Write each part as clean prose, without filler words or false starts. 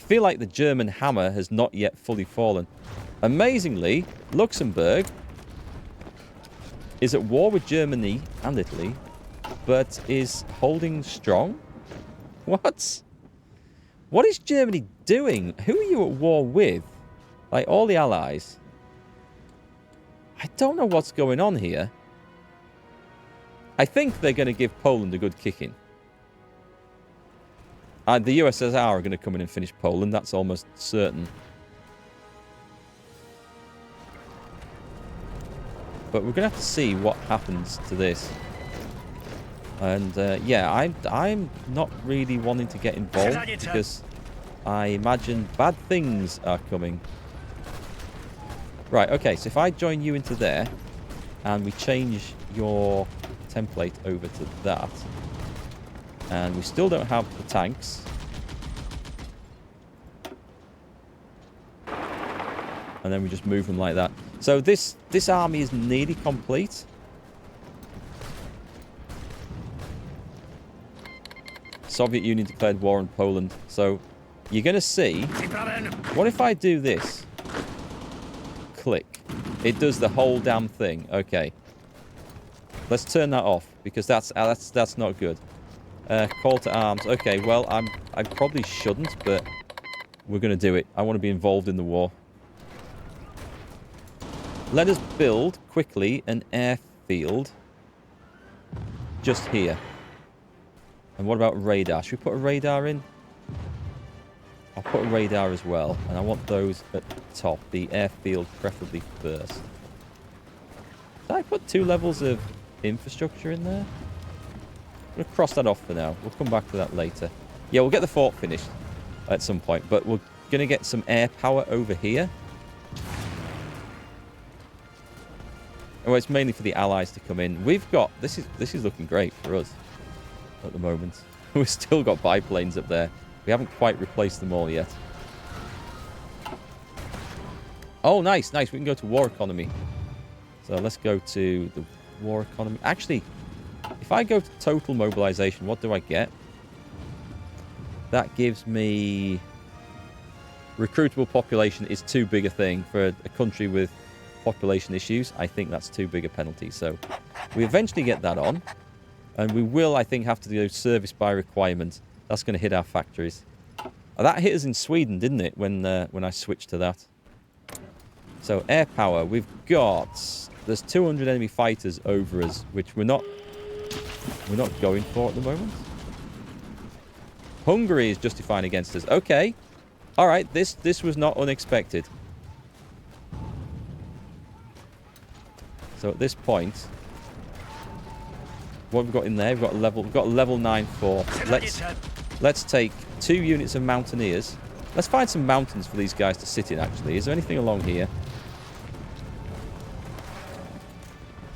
feel like the German hammer has not yet fully fallen. Amazingly, Luxembourg is at war with Germany and Italy, but is holding strong. What? What is Germany doing? Who are you at war with? Like, all the allies. I don't know what's going on here. I think they're going to give Poland a good kicking. The USSR are going to come in and finish Poland. That's almost certain. But we're going to have to see what happens to this. And, yeah, I'm not really wanting to get involved because I imagine bad things are coming. Right, okay, so if I join you into there and we change your template over to that, and we still don't have the tanks. And then we just move them like that. So this army is nearly complete. Soviet Union declared war on Poland. So you're going to see... What if I do this? Click. It does the whole damn thing. Okay. Let's turn that off because that's not good. Call to arms. Okay, well, I probably shouldn't, but we're going to do it. I want to be involved in the war. Let us build, quickly, an airfield just here. And what about radar? Should we put a radar in? I'll put a radar as well. And I want those at the top. The airfield preferably first. Did I put 2 levels of infrastructure in there? I'm going to cross that off for now. We'll come back to that later. Yeah, we'll get the fort finished at some point. But we're going to get some air power over here. Well, it's mainly for the allies to come in. We've got... This is looking great for us at the moment. We've still got biplanes up there. We haven't quite replaced them all yet. Oh, nice, nice. We can go to war economy. So let's go to the war economy. Actually, if I go to total mobilization, what do I get? That gives me... Recruitable population is too big a thing for a country with population issues. I think that's too big a penalty. So we eventually get that on. And we will, I think, have to do service by requirement. That's going to hit our factories. Oh, that hit us in Sweden, didn't it, when I switched to that? So air power, we've got... There's 200 enemy fighters over us, which we're not going for at the moment. Hungary is justifying against us. Okay. All right, this was not unexpected. So at this point, what have we got in there? We've got a level 9 fort. Let's take 2 units of mountaineers. Let's find some mountains for these guys to sit in, actually. Is there anything along here?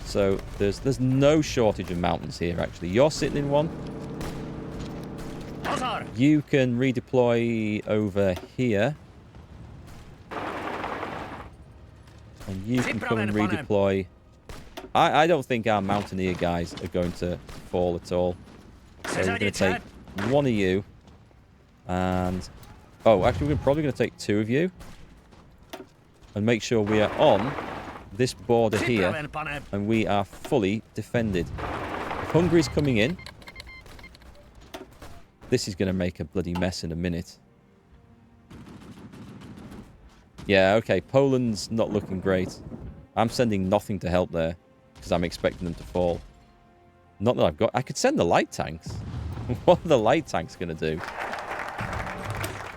So there's no shortage of mountains here, actually. You're sitting in one. You can redeploy over here. And you can come and redeploy. I don't think our mountaineer guys are going to fall at all. So we're going to take 1 of you. And... Oh, actually, we're probably going to take 2 of you. And make sure we are on this border here. And we are fully defended. If Hungary's coming in... This is going to make a bloody mess in a minute. Yeah, okay. Poland's not looking great. I'm sending nothing to help there. Because I'm expecting them to fall. Not that I've got... I could send the light tanks. What are the light tanks going to do?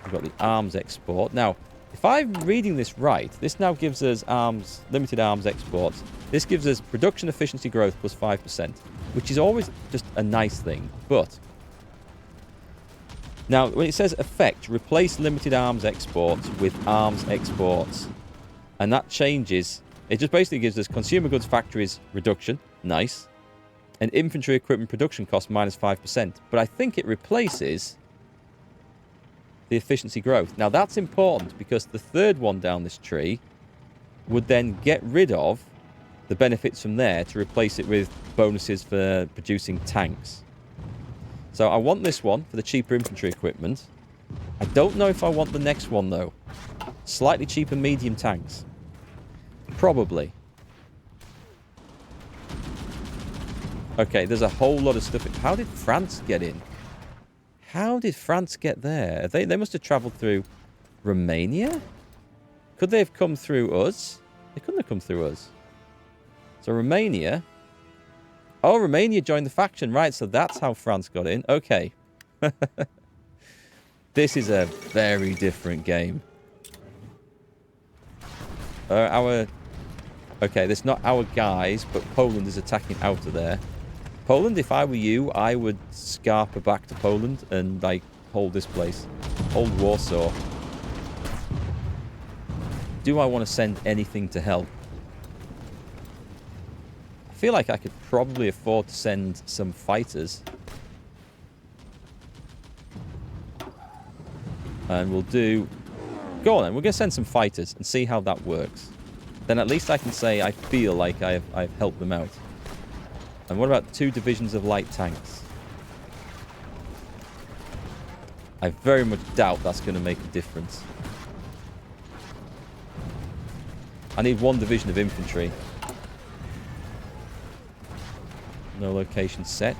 We've got the arms export. Now, if I'm reading this right, this now gives us arms, limited arms exports. This gives us production efficiency growth plus 5%. Which is always just a nice thing. But... Now, when it says effect, replace limited arms exports with arms exports. And that changes... It just basically gives us consumer goods factories reduction. Nice. And infantry equipment production cost minus 5%. But I think it replaces the efficiency growth. Now, that's important because the third one down this tree would then get rid of the benefits from there to replace it with bonuses for producing tanks. So I want this one for the cheaper infantry equipment. I don't know if I want the next one, though. Slightly cheaper medium tanks. Probably. Okay, there's a whole lot of stuff. How did France get in? How did France get there? They must have travelled through Romania? Could they have come through us? They couldn't have come through us. So Romania... Oh, Romania joined the faction. Right, so that's how France got in. Okay. This is a very different game. Okay, that's not our guys, but Poland is attacking out of there. Poland, if I were you, I would scarper back to Poland and, like, hold this place. Hold Warsaw. Do I want to send anything to help? I feel like I could probably afford to send some fighters. And we'll do... Go on then, we're going to send some fighters and see how that works. Then at least I can say I feel like I've helped them out. And what about 2 divisions of light tanks? I very much doubt that's going to make a difference. I need 1 division of infantry. No location set.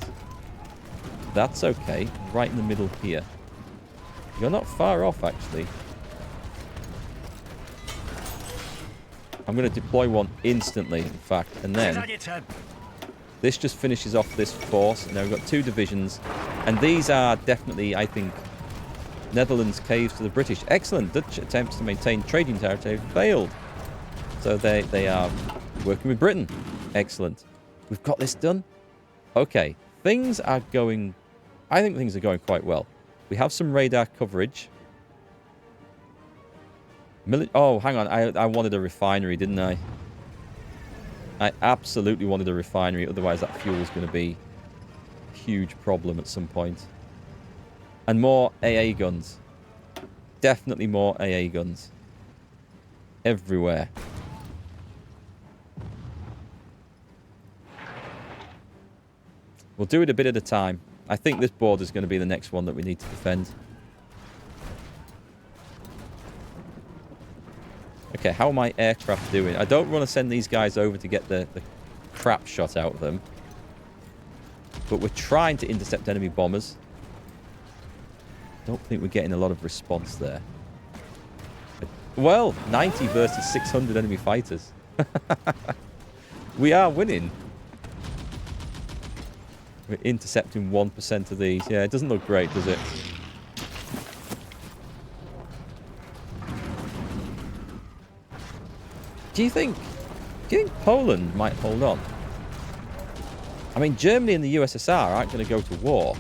That's okay. Right in the middle here. You're not far off, actually. I'm going to deploy 1 instantly, in fact. And then... this just finishes off this force. Now we've got 2 divisions. And these are definitely, I think, Netherlands caves to the British. Excellent. Dutch attempts to maintain trading territory failed. So they are working with Britain. Excellent. We've got this done. Okay. Things are going... I think things are going quite well. We have some radar coverage. Oh, hang on. I wanted a refinery, didn't I? I absolutely wanted a refinery. Otherwise, that fuel is going to be a huge problem at some point. And more AA guns. Definitely more AA guns. Everywhere. We'll do it a bit at a time. I think this border is going to be the next one that we need to defend. Okay, how are my aircraft doing? I don't want to send these guys over to get the crap shot out of them. But we're trying to intercept enemy bombers. Don't think we're getting a lot of response there. Well, 90 versus 600 enemy fighters. We are winning. We're intercepting 1% of these. Yeah, it doesn't look great, does it? Do you think Poland might hold on? I mean, Germany and the USSR aren't going to go to war.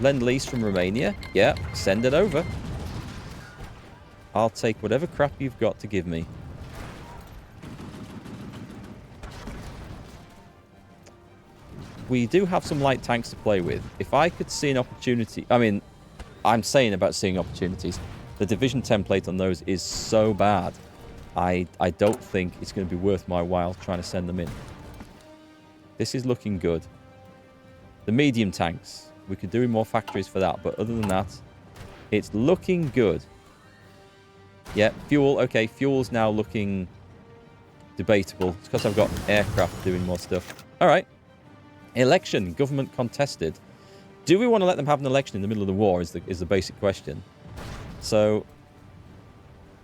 Lend-lease from Romania? Yeah, send it over. I'll take whatever crap you've got to give me. We do have some light tanks to play with. If I could see an opportunity... I mean, I'm saying about seeing opportunities. The division template on those is so bad. I don't think it's going to be worth my while trying to send them in. This is looking good. The medium tanks. We could do with more factories for that. But other than that, it's looking good. Yeah, fuel. Okay, fuel's now looking debatable. It's because I've got aircraft doing more stuff. All right. Election. Government contested. Do we want to let them have an election in the middle of the war is the basic question. So,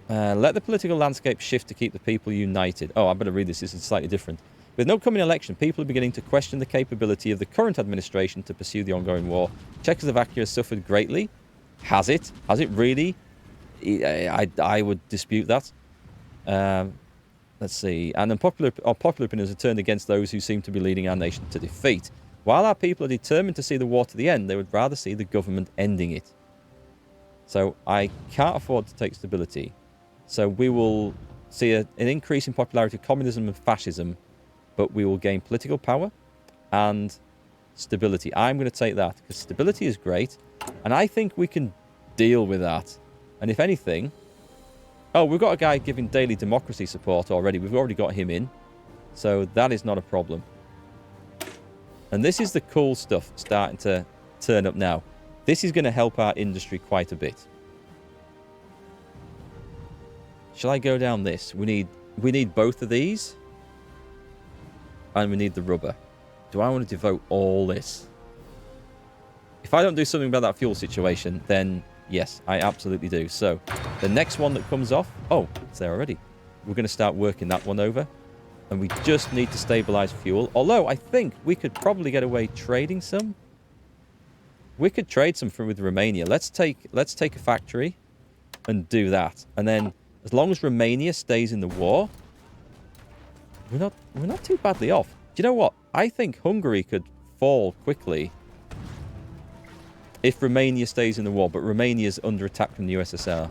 let the political landscape shift to keep the people united. Oh, I better read this. This is slightly different. With no coming election, people are beginning to question the capability of the current administration to pursue the ongoing war. Czechoslovakia has suffered greatly. Has it? Has it really? I would dispute that. Let's see. And popular opinions are turned against those who seem to be leading our nation to defeat. While our people are determined to see the war to the end, they would rather see the government ending it. So I can't afford to take stability. So we will see an increase in popularity of communism and fascism, but we will gain political power and stability. I'm going to take that because stability is great, and I think we can deal with that. And if anything... Oh, we've got a guy giving daily democracy support already. We've already got him in. So that is not a problem. And this is the cool stuff starting to turn up now. This is going to help our industry quite a bit. Shall I go down this? We need both of these. And we need the rubber. Do I want to devote all this? If I don't do something about that fuel situation, then yes, I absolutely do. So, the next one that comes off... Oh, it's there already. We're going to start working that one over. And we just need to stabilize fuel. Although, I think we could probably get away trading some. We could trade some with Romania. Let's take a factory and do that. And then, as long as Romania stays in the war, we're not too badly off. Do you know what? I think Hungary could fall quickly if Romania stays in the war, but Romania's under attack from the USSR.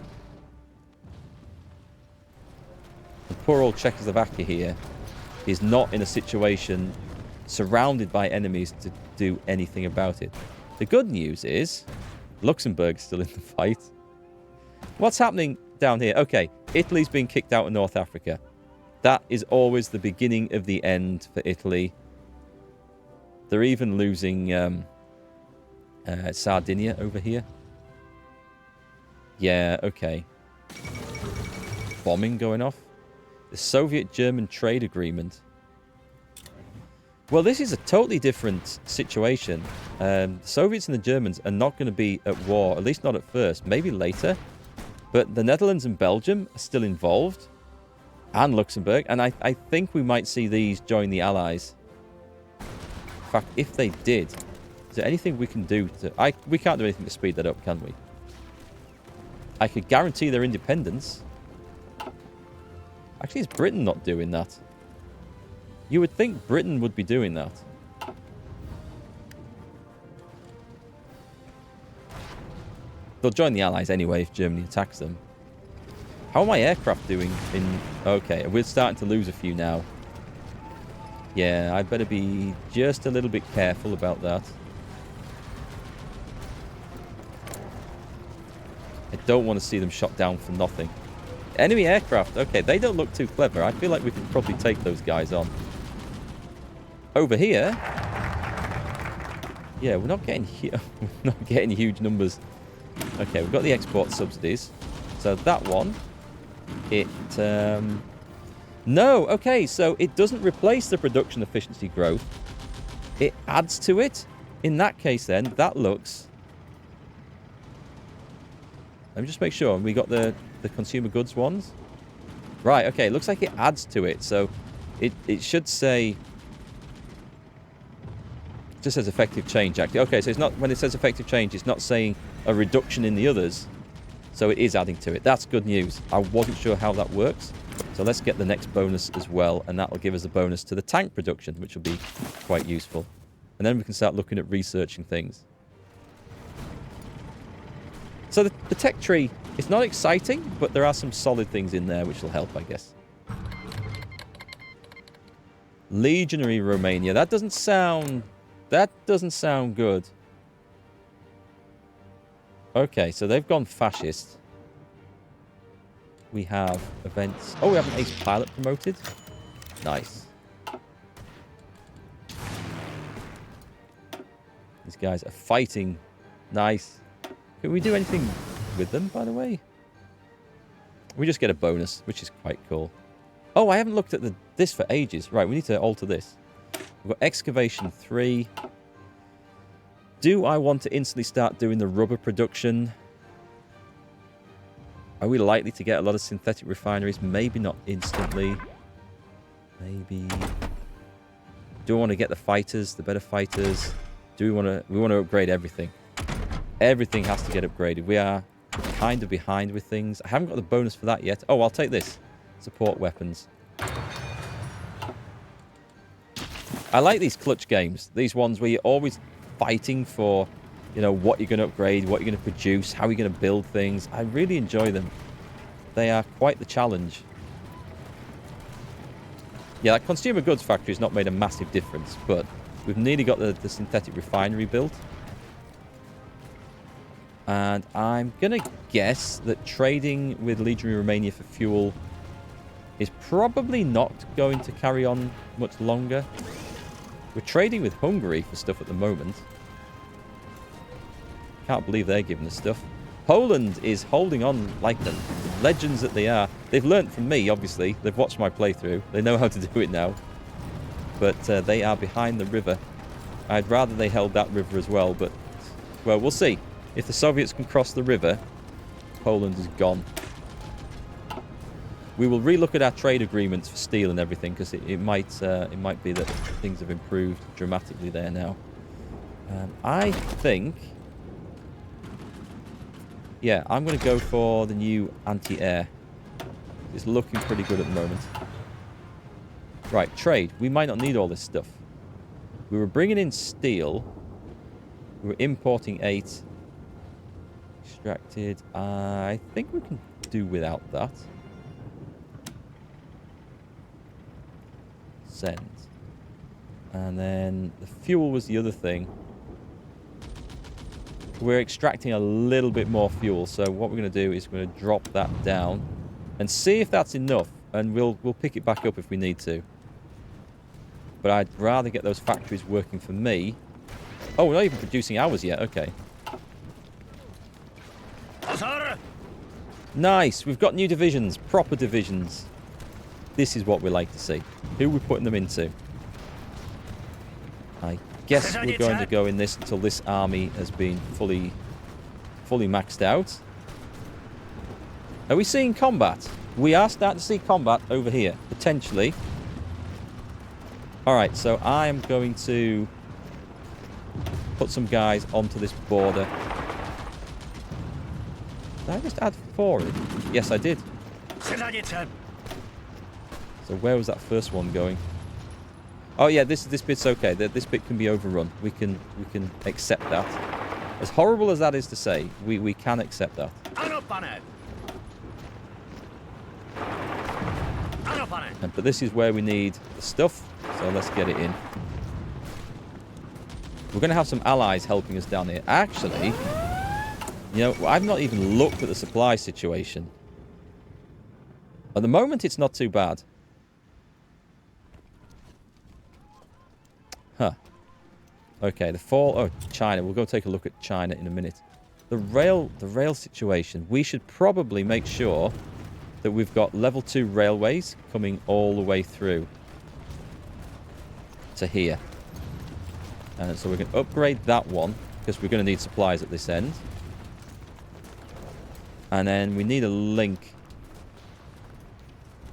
The poor old Czechoslovakia here is not in a situation surrounded by enemies to do anything about it. The good news is Luxembourg's still in the fight. What's happening down here? Okay, Italy's been kicked out of North Africa. That is always the beginning of the end for Italy. They're even losing Sardinia over here. Yeah, okay. Bombing going off. The Soviet-German trade agreement. Well, this is a totally different situation. The Soviets and the Germans are not going to be at war, at least not at first. Maybe later. But the Netherlands and Belgium are still involved. And Luxembourg. And I think we might see these join the Allies. In fact, if they did, is there anything we can do to... We can't do anything to speed that up, can we? I could guarantee their independence. Actually, is Britain not doing that? You would think Britain would be doing that. They'll join the Allies anyway if Germany attacks them. How are my aircraft doing in... Okay, we're starting to lose a few now. Yeah, I better be just a little bit careful about that. I don't want to see them shot down for nothing. Enemy aircraft. Okay, they don't look too clever. I feel like we can probably take those guys on. Over here... Yeah, we're not getting huge numbers. Okay, we've got the export subsidies. So that one... No, okay, so it doesn't replace the production efficiency growth. It adds to it. In that case, then, that looks... Let me just make sure. We got the consumer goods ones. Right, okay, it looks like it adds to it. So it should say... It just says effective change, actually. Okay, so it's not... When it says effective change, it's not saying a reduction in the others. So it is adding to it. That's good news. I wasn't sure how that works. So let's get the next bonus as well. And that will give us a bonus to the tank production, which will be quite useful. And then we can start looking at researching things. So the tech tree is not exciting, but there are some solid things in there which will help, I guess. Legionary Romania. That doesn't sound good. Okay, so they've gone fascist. We have events. Oh, we have an ace pilot promoted. Nice. These guys are fighting. Nice. Can we do anything with them, by the way? We just get a bonus, which is quite cool. Oh, I haven't looked at this for ages. Right, we need to alter this. We've got excavation 3. Do I want to instantly start doing the rubber production? Are we likely to get a lot of synthetic refineries? Maybe not instantly. Maybe. Do I want to get the fighters, the better fighters? We want to upgrade everything. Everything has to get upgraded. We are kind of behind with things. I haven't got the bonus for that yet. Oh, I'll take this. Support weapons. I like these clutch games. These ones where you're always fighting for, you know, what you're going to upgrade, what you're going to produce, how you're going to build things. I really enjoy them. They are quite the challenge. Yeah, that consumer goods factory has not made a massive difference, but we've nearly got the synthetic refinery built. And I'm going to guess that trading with Legionary Romania for fuel is probably not going to carry on much longer. We're trading with Hungary for stuff at the moment. Can't believe they're giving us stuff. Poland is holding on like the legends that they are. They've learnt from me, obviously. They've watched my playthrough. They know how to do it now. But they are behind the river. I'd rather they held that river as well, but... Well, we'll see. If the Soviets can cross the river, Poland is gone. We will relook at our trade agreements for steel and everything, because it might be that things have improved dramatically there now. I think... Yeah, I'm going to go for the new anti-air. It's looking pretty good at the moment. Right, trade. We might not need all this stuff. We were bringing in steel. We were importing 8. Extracted. I think we can do without that. Send. And then the fuel was the other thing. We're extracting a little bit more fuel, so what we're going to do is we're going to drop that down and see if that's enough, and we'll pick it back up if we need to. But I'd rather get those factories working for me. Oh, we're not even producing ours yet. Okay. Nice. We've got new divisions, proper divisions. This is what we like to see. Who are we putting them into? I guess we're going to go in this until this army has been fully maxed out. Are we seeing combat? We are starting to see combat over here, potentially. Alright, so I am going to put some guys onto this border. Did I just add 4 in? Yes, I did. So where was that first one going? Oh yeah, this bit's okay. This bit can be overrun. We can accept that. As horrible as that is to say, we can accept that. But this is where we need the stuff, so let's get it in. We're going to have some allies helping us down here. Actually, you know, I've not even looked at the supply situation. At the moment, it's not too bad. Huh. Okay, the fall... Oh, China. We'll go take a look at China in a minute. The rail situation. We should probably make sure that we've got level 2 railways coming all the way through to here. And so we can upgrade that one, because we're going to need supplies at this end. And then we need a link.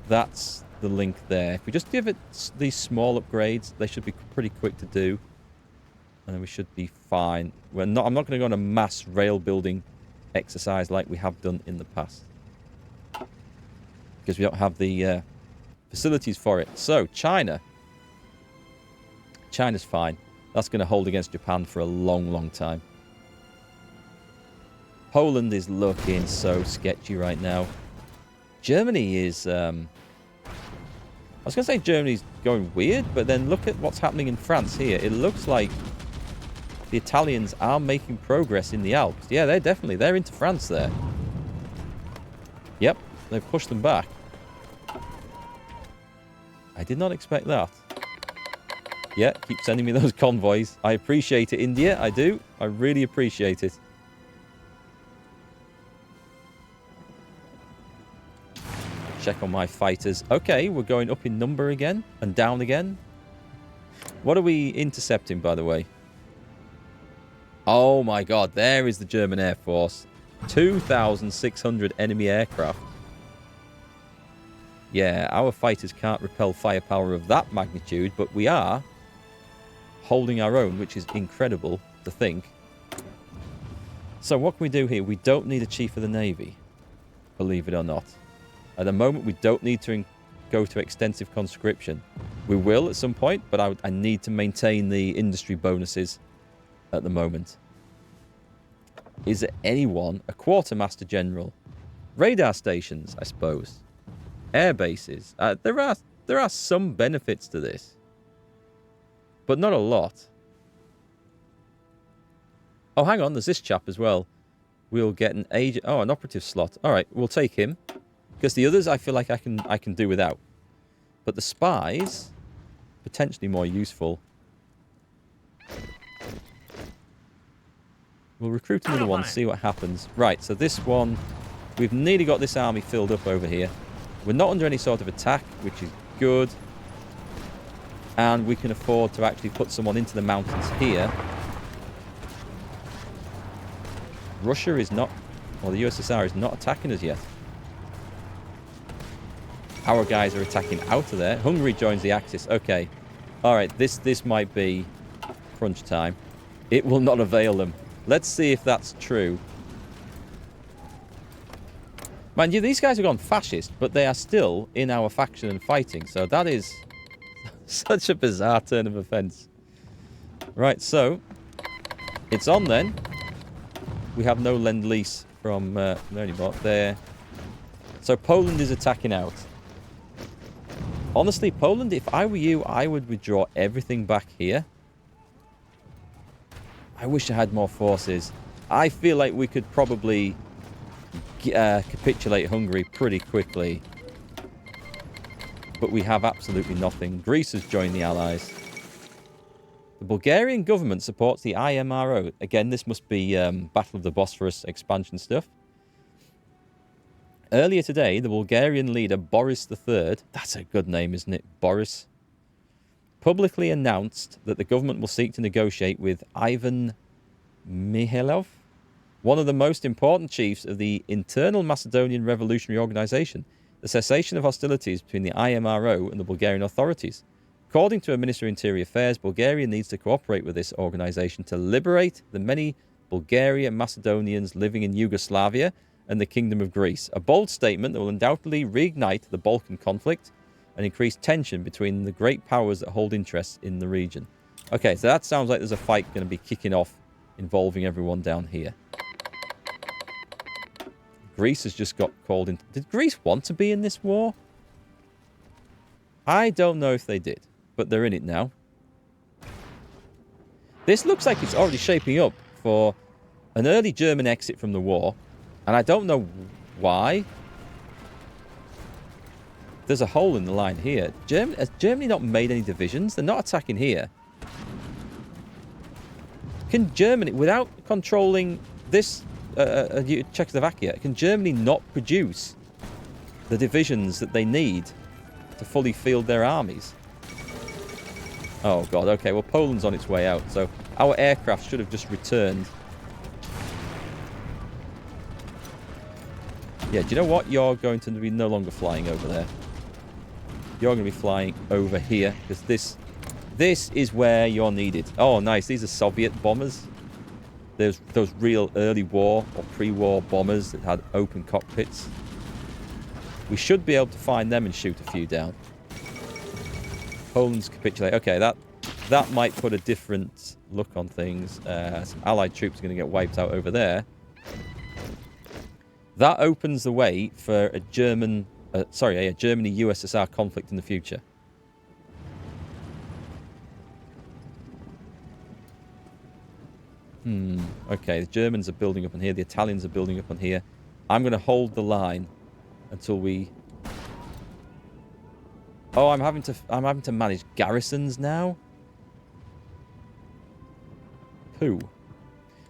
That's the link there. If we just give it these small upgrades, they should be pretty quick to do. And then we should be fine. I'm not going to go on a mass rail building exercise like we have done in the past, because we don't have the facilities for it. So, China. China's fine. That's going to hold against Japan for a long, long time. Poland is looking so sketchy right now. Germany is... I was going to say Germany's going weird, but then look at what's happening in France here. It looks like the Italians are making progress in the Alps. Yeah, they're into France there. Yep, they've pushed them back. I did not expect that. Yeah, keep sending me those convoys. I appreciate it, India. I do. I really appreciate it. Check on my fighters. Okay, we're going up in number again and down again. What are we intercepting, by the way? Oh my god, there is the German Air Force. 2,600 enemy aircraft. Yeah, our fighters can't repel firepower of that magnitude, but we are holding our own, which is incredible to think. So what can we do here? We don't need a Chief of the Navy, believe it or not. At the moment, we don't need to go to extensive conscription. We will at some point, but I need to maintain the industry bonuses at the moment. Is there anyone? A quartermaster general. Radar stations, I suppose. Air bases. There are some benefits to this, but not a lot. Oh, hang on. There's this chap as well. We'll get an agent. Oh, an operative slot. All right, we'll take him, because the others I feel like I can do without. But the spies, potentially more useful. We'll recruit another one, see what happens. Right, so this one, we've nearly got this army filled up over here. We're not under any sort of attack, which is good. And we can afford to actually put someone into the mountains here. Russia is not, or the USSR is not attacking us yet. Our guys are attacking out of there. Hungary joins the Axis. Okay. All right, this might be crunch time. It will not avail them. Let's see if that's true. Mind you, these guys have gone fascist, but they are still in our faction and fighting. So that is such a bizarre turn of events. Right, so it's on then. We have no lend-lease from anymore there. So Poland is attacking out. Honestly, Poland, if I were you, I would withdraw everything back here. I wish I had more forces. I feel like we could probably capitulate Hungary pretty quickly. But we have absolutely nothing. Greece has joined the Allies. The Bulgarian government supports the IMRO. Again, this must be Battle of the Bosphorus expansion stuff. Earlier today, the Bulgarian leader Boris III, that's a good name, isn't it? Boris, publicly announced that the government will seek to negotiate with Ivan Mihailov, one of the most important chiefs of the Internal Macedonian Revolutionary Organization, the cessation of hostilities between the IMRO and the Bulgarian authorities. According to a Minister of Interior Affairs, Bulgaria needs to cooperate with this organization to liberate the many Bulgarian Macedonians living in Yugoslavia and the Kingdom of Greece. A bold statement that will undoubtedly reignite the Balkan conflict and increase tension between the great powers that hold interests in the region. Okay, so that sounds like there's a fight going to be kicking off involving everyone down here. Greece has just got called in. Did Greece want to be in this war? I don't know if they did, but they're in it now. This looks like it's already shaping up for an early German exit from the war, and I don't know why. There's a hole in the line here. Has Germany not made any divisions? They're not attacking here. Can Germany, without controlling this Czechoslovakia, can Germany not produce the divisions that they need to fully field their armies? Oh god, okay, well Poland's on its way out, so our aircraft should have just returned. Yeah, do you know what? You're going to be no longer flying over there. You're going to be flying over here, because this is where you're needed. Oh, nice. These are Soviet bombers. There's those real early war or pre-war bombers that had open cockpits. We should be able to find them and shoot a few down. Poland's capitulate. Okay, that might put a different look on things. Some Allied troops are going to get wiped out over there. That opens the way for a Germany-USSR conflict in the future. Okay, the Germans are building up on here. The Italians are building up on here. I'm going to hold the line until we... Oh, I'm having to manage garrisons now. Pooh.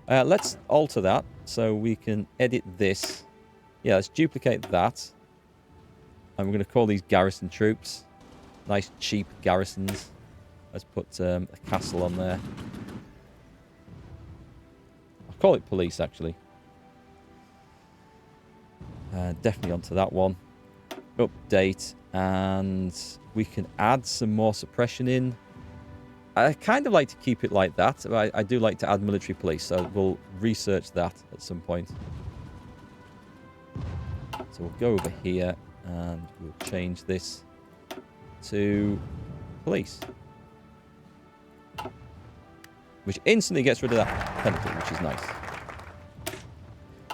Let's alter that so we can edit this. Yeah, let's duplicate that. And we're going to call these garrison troops. Nice, cheap garrisons. Let's put a castle on there. I'll call it police, actually. Definitely onto that one. Update. And we can add some more suppression in. I kind of like to keep it like that. I do like to add military police, so we'll research that at some point. So we'll go over here and we'll change this to police. Which instantly gets rid of that penalty, which is nice.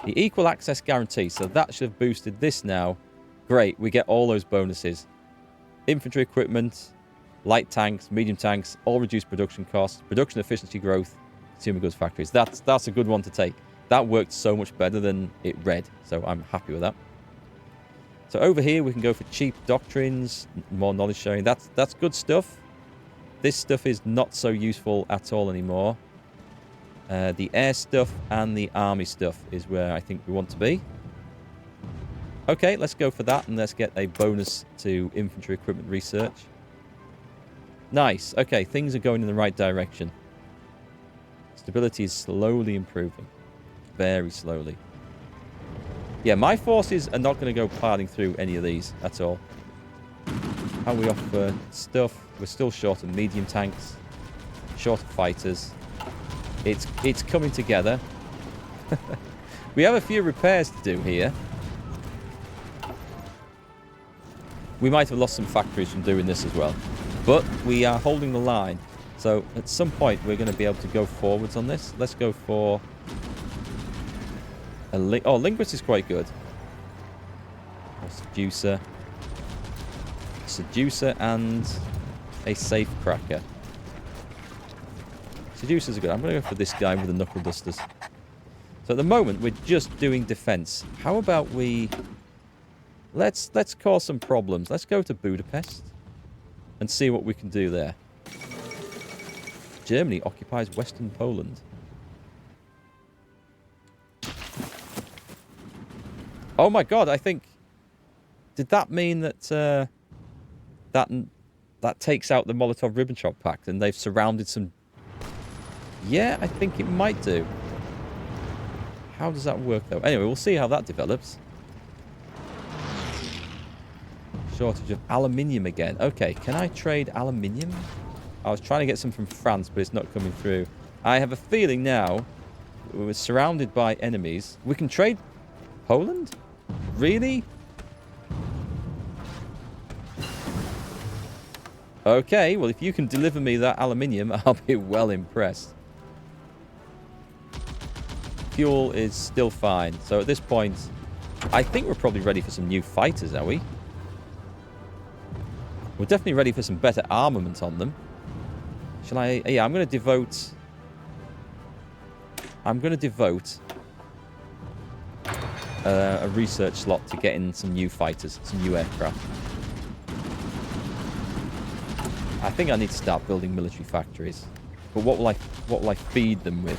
The equal access guarantee, so that should have boosted this now. Great, we get all those bonuses. Infantry equipment, light tanks, medium tanks, all reduced production costs, production efficiency growth, consumer goods factories. That's a good one to take. That worked so much better than it read, so I'm happy with that. So over here we can go for cheap doctrines, more knowledge sharing. That's good stuff. This stuff is not so useful at all anymore. The air stuff and the army stuff is where I think we want to be. Okay, let's go for that, and let's get a bonus to infantry equipment research. Nice. Okay, things are going in the right direction. Stability is slowly improving. Very slowly. Yeah, my forces are not going to go piling through any of these at all. How we offer stuff. We're still short of medium tanks. Short of fighters. It's coming together. We have a few repairs to do here. We might have lost some factories from doing this as well. But we are holding the line. So at some point we're going to be able to go forwards on this. Let's go for... Linguist is quite good. Seducer. Seducer and a safe cracker. Seducers are good. I'm going to go for this guy with the knuckle dusters. So at the moment we're just doing defense. How about we... Let's cause some problems. Let's go to Budapest and see what we can do there. Germany occupies Western Poland. Oh my god, I think... Did that mean that that takes out the Molotov-Ribbentrop Pact and they've surrounded some... Yeah, I think it might do. How does that work, though? Anyway, we'll see how that develops. Shortage of aluminium again. Okay, can I trade aluminium? I was trying to get some from France, but it's not coming through. I have a feeling now we're surrounded by enemies. We can trade Poland? Really? Okay, well, if you can deliver me that aluminium, I'll be well impressed. Fuel is still fine. So at this point, I think we're probably ready for some new fighters, are we? We're definitely ready for some better armament on them. Shall I... Yeah, I'm going to devote... a research slot to getting some new fighters, some new aircraft. I think I need to start building military factories. But what will I feed them with?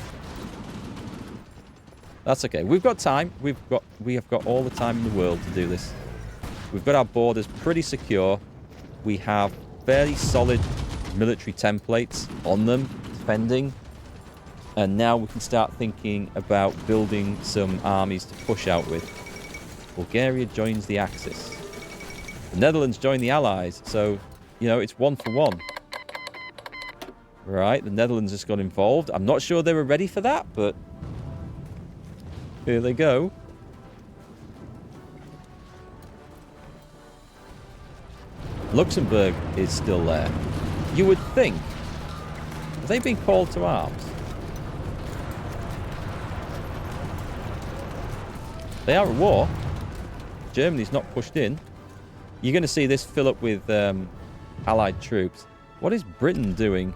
That's okay. We've got time. We have got all the time in the world to do this. We've got our borders pretty secure. We have fairly solid military templates on them, defending. And now we can start thinking about building some armies to push out with. Bulgaria joins the Axis. The Netherlands join the Allies. So, you know, it's 1 for 1. Right, the Netherlands just got involved. I'm not sure they were ready for that, but here they go. Luxembourg is still there. You would think. Have they been called to arms? They are at war. Germany's not pushed in. You're going to see this fill up with Allied troops. What is Britain doing?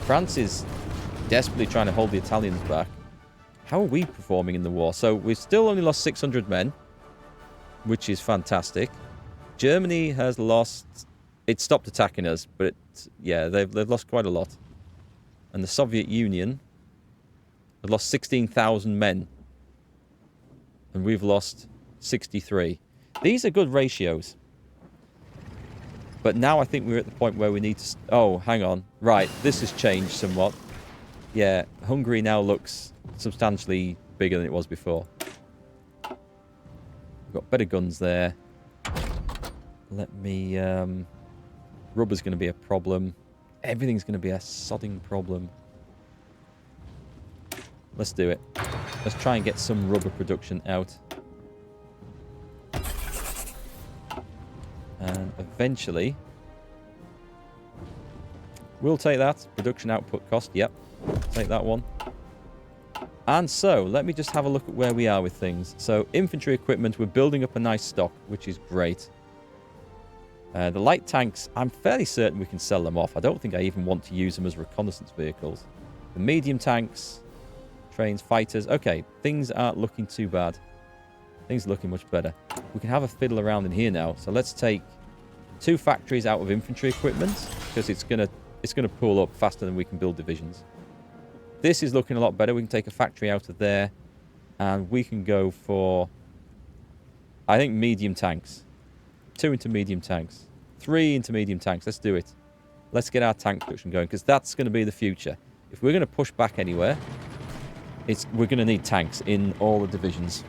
France is desperately trying to hold the Italians back. How are we performing in the war? So we've still only lost 600 men, which is fantastic. Germany has lost... It stopped attacking us, but they've lost quite a lot. And the Soviet Union have lost 16,000 men. And we've lost 63. These are good ratios. But now I think we're at the point where we need to... Oh, hang on. Right, this has changed somewhat. Yeah, Hungary now looks substantially bigger than it was before. We've got better guns there. Let me... Rubber's going to be a problem. Everything's going to be a sodding problem. Let's do it. Let's try and get some rubber production out. And eventually... We'll take that. Production output cost. Yep. Take that one. And so, let me just have a look at where we are with things. So, infantry equipment, we're building up a nice stock, which is great. The light tanks, I'm fairly certain we can sell them off. I don't think I even want to use them as reconnaissance vehicles. The medium tanks, trains, fighters. Okay, things aren't looking too bad. Things are looking much better. We can have a fiddle around in here now. So let's take 2 factories out of infantry equipment because it's gonna pull up faster than we can build divisions. This is looking a lot better. We can take a factory out of there. And we can go for, I think, medium tanks. 2 into medium tanks. 3 into medium tanks. Let's do it. Let's get our tank production going, because that's going to be the future. If we're going to push back anywhere, we're going to need tanks in all the divisions.